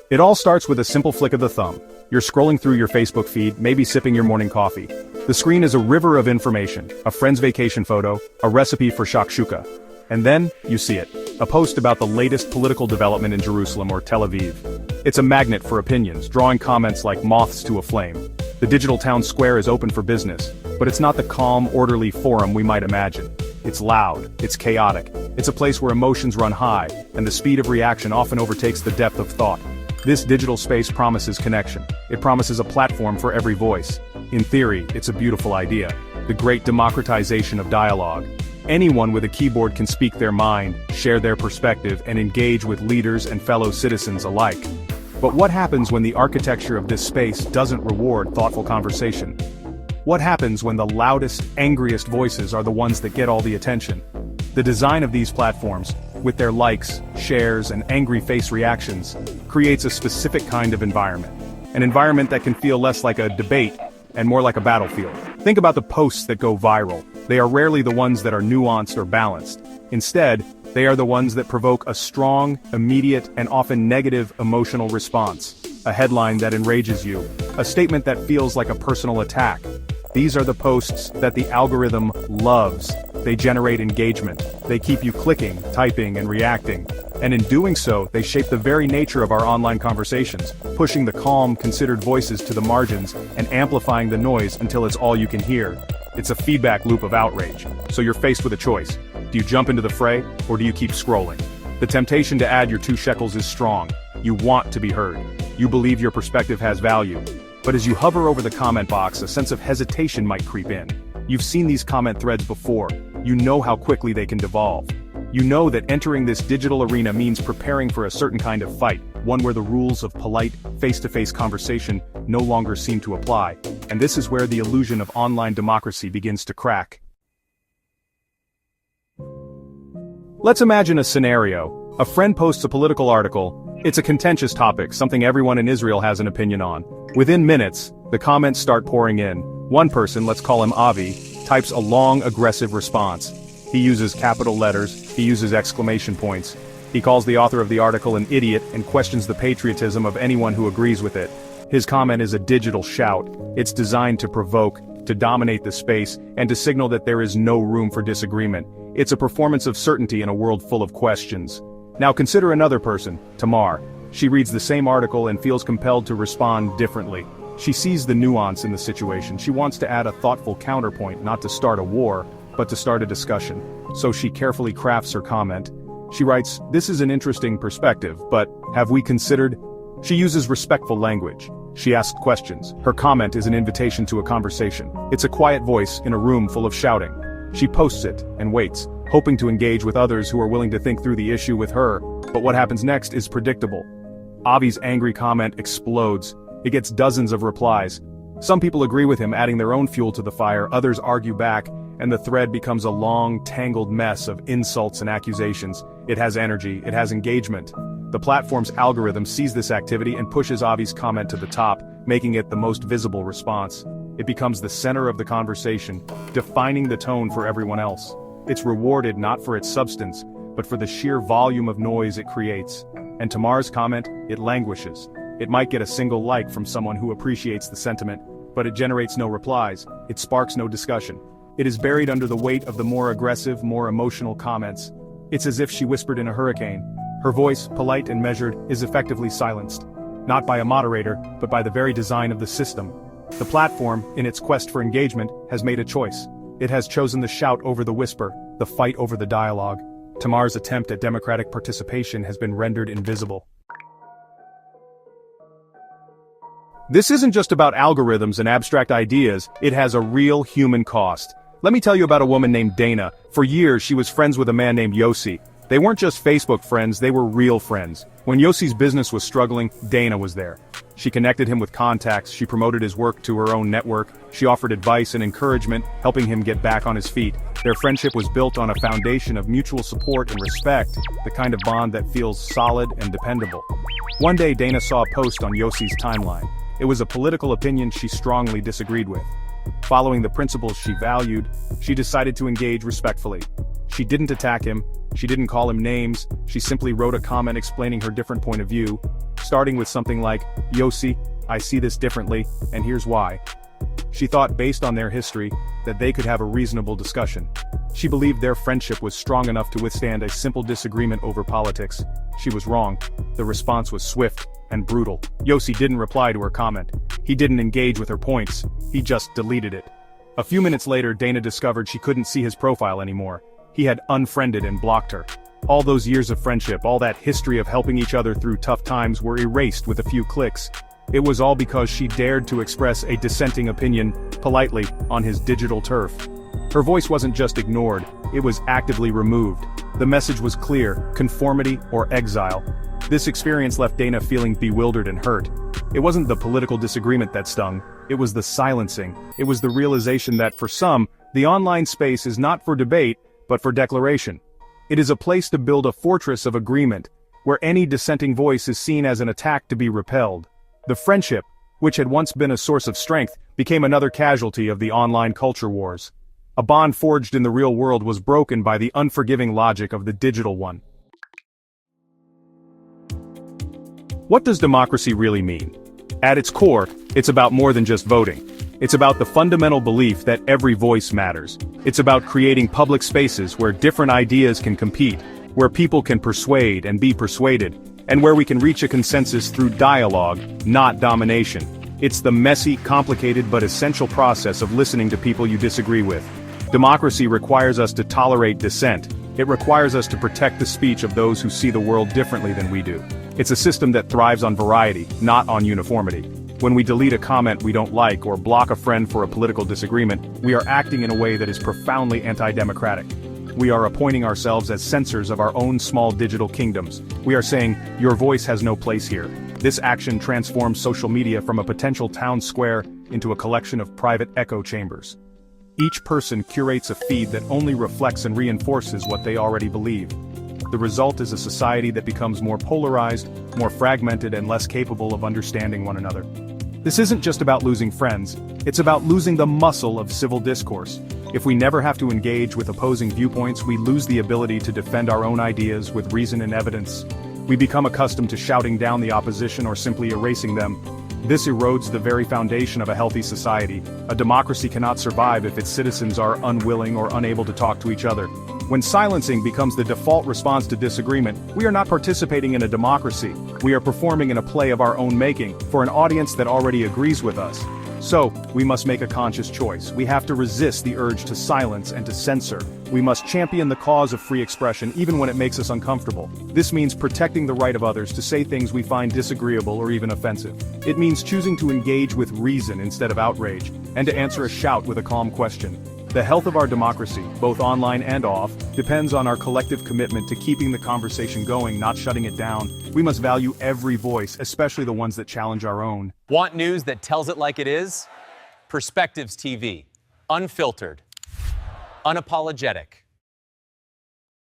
It all starts with a simple flick of the thumb. You're scrolling through your Facebook feed, maybe sipping your morning coffee. The screen is a river of information, a friend's vacation photo, a recipe for shakshuka. And then, you see it. A post about the latest political development in Jerusalem or Tel Aviv. It's a magnet for opinions, drawing comments like moths to a flame. The digital town square is open for business, but it's not the calm, orderly forum we might imagine. It's loud, it's chaotic, it's a place where emotions run high, and the speed of reaction often overtakes the depth of thought. This digital space promises connection. It promises a platform for every voice. In theory, it's a beautiful idea. The great democratization of dialogue. Anyone with a keyboard can speak their mind, share their perspective, and engage with leaders and fellow citizens alike. But what happens when the architecture of this space doesn't reward thoughtful conversation? What happens when the loudest, angriest voices are the ones that get all the attention? The design of these platforms, with their likes, shares, and angry face reactions, creates a specific kind of environment. An environment that can feel less like a debate and more like a battlefield. Think about the posts that go viral. They are rarely the ones that are nuanced or balanced. Instead, they are the ones that provoke a strong, immediate, and often negative emotional response. A headline that enrages you. A statement that feels like a personal attack. These are the posts that the algorithm loves. They generate engagement. They keep you clicking, typing, and reacting. And in doing so, they shape the very nature of our online conversations, pushing the calm, considered voices to the margins and amplifying the noise until it's all you can hear. It's a feedback loop of outrage. So you're faced with a choice. Do you jump into the fray, or do you keep scrolling? The temptation to add your 2 shekels is strong. You want to be heard. You believe your perspective has value. But as you hover over the comment box, a sense of hesitation might creep in. You've seen these comment threads before. You know how quickly they can devolve. You know that entering this digital arena means preparing for a certain kind of fight, one where the rules of polite, face-to-face conversation no longer seem to apply. And this is where the illusion of online democracy begins to crack. Let's imagine a scenario. A friend posts a political article. It's a contentious topic, something everyone in Israel has an opinion on. Within minutes, the comments start pouring in. One person, let's call him Avi, types a long, aggressive response. He uses capital letters, he uses exclamation points. He calls the author of the article an idiot and questions the patriotism of anyone who agrees with it. His comment is a digital shout. It's designed to provoke, to dominate the space, and to signal that there is no room for disagreement. It's a performance of certainty in a world full of questions. Now consider another person, Tamar. She reads the same article and feels compelled to respond differently. She sees the nuance in the situation. She wants to add a thoughtful counterpoint, not to start a war, but to start a discussion. So she carefully crafts her comment. She writes, "This is an interesting perspective, but have we considered?" She uses respectful language. She asks questions. Her comment is an invitation to a conversation. It's a quiet voice in a room full of shouting. She posts it and waits, hoping to engage with others who are willing to think through the issue with her. But what happens next is predictable. Avi's angry comment explodes. It gets dozens of replies. Some people agree with him, adding their own fuel to the fire, others argue back, and the thread becomes a long, tangled mess of insults and accusations. It has energy, it has engagement. The platform's algorithm sees this activity and pushes Avi's comment to the top, making it the most visible response. It becomes the center of the conversation, defining the tone for everyone else. It's rewarded not for its substance, but for the sheer volume of noise it creates. And Tamar's comment, it languishes. It might get a single like from someone who appreciates the sentiment, but it generates no replies. It sparks no discussion. It is buried under the weight of the more aggressive, more emotional comments. It's as if she whispered in a hurricane. Her voice, polite and measured, is effectively silenced. Not by a moderator, but by the very design of the system. The platform, in its quest for engagement, has made a choice. It has chosen the shout over the whisper, the fight over the dialogue. Tamar's attempt at democratic participation has been rendered invisible. This isn't just about algorithms and abstract ideas, it has a real human cost. Let me tell you about a woman named Dana. For years she was friends with a man named Yossi. They weren't just Facebook friends, they were real friends. When Yossi's business was struggling, Dana was there. She connected him with contacts, she promoted his work to her own network, she offered advice and encouragement, helping him get back on his feet. Their friendship was built on a foundation of mutual support and respect, the kind of bond that feels solid and dependable. One day Dana saw a post on Yossi's timeline. It was a political opinion she strongly disagreed with. Following the principles she valued, she decided to engage respectfully. She didn't attack him, she didn't call him names, she simply wrote a comment explaining her different point of view, starting with something like, "Yossi, I see this differently, and here's why." She thought, based on their history, that they could have a reasonable discussion. She believed their friendship was strong enough to withstand a simple disagreement over politics. She was wrong. The response was swift and brutal. Yossi didn't reply to her comment. He didn't engage with her points. He just deleted it. A few minutes later, Dana discovered she couldn't see his profile anymore. He had unfriended and blocked her. All those years of friendship, all that history of helping each other through tough times were erased with a few clicks. It was all because she dared to express a dissenting opinion, politely, on his digital turf. Her voice wasn't just ignored, it was actively removed. The message was clear: conformity or exile. This experience left Dana feeling bewildered and hurt. It wasn't the political disagreement that stung, it was the silencing. It was the realization that, for some, the online space is not for debate, but for declaration. It is a place to build a fortress of agreement, where any dissenting voice is seen as an attack to be repelled. The friendship, which had once been a source of strength, became another casualty of the online culture wars. A bond forged in the real world was broken by the unforgiving logic of the digital one. What does democracy really mean? At its core, it's about more than just voting. It's about the fundamental belief that every voice matters. It's about creating public spaces where different ideas can compete, where people can persuade and be persuaded, and where we can reach a consensus through dialogue, not domination. It's the messy, complicated but essential process of listening to people you disagree with. Democracy requires us to tolerate dissent. It requires us to protect the speech of those who see the world differently than we do. It's a system that thrives on variety, not on uniformity. When we delete a comment we don't like or block a friend for a political disagreement, we are acting in a way that is profoundly anti-democratic. We are appointing ourselves as censors of our own small digital kingdoms. We are saying, your voice has no place here. This action transforms social media from a potential town square into a collection of private echo chambers. Each person curates a feed that only reflects and reinforces what they already believe. The result is a society that becomes more polarized, more fragmented, and less capable of understanding one another. This isn't just about losing friends, it's about losing the muscle of civil discourse. If we never have to engage with opposing viewpoints, we lose the ability to defend our own ideas with reason and evidence. We become accustomed to shouting down the opposition or simply erasing them. This erodes the very foundation of a healthy society. A democracy cannot survive if its citizens are unwilling or unable to talk to each other. When silencing becomes the default response to disagreement, we are not participating in a democracy. We are performing in a play of our own making, for an audience that already agrees with us. So, we must make a conscious choice. We have to resist the urge to silence and to censor. We must champion the cause of free expression even when it makes us uncomfortable. This means protecting the right of others to say things we find disagreeable or even offensive. It means choosing to engage with reason instead of outrage, and to answer a shout with a calm question. The health of our democracy, both online and off, depends on our collective commitment to keeping the conversation going, not shutting it down. We must value every voice, especially the ones that challenge our own. Want news that tells it like it is? Perspectives TV. Unfiltered. Unapologetic.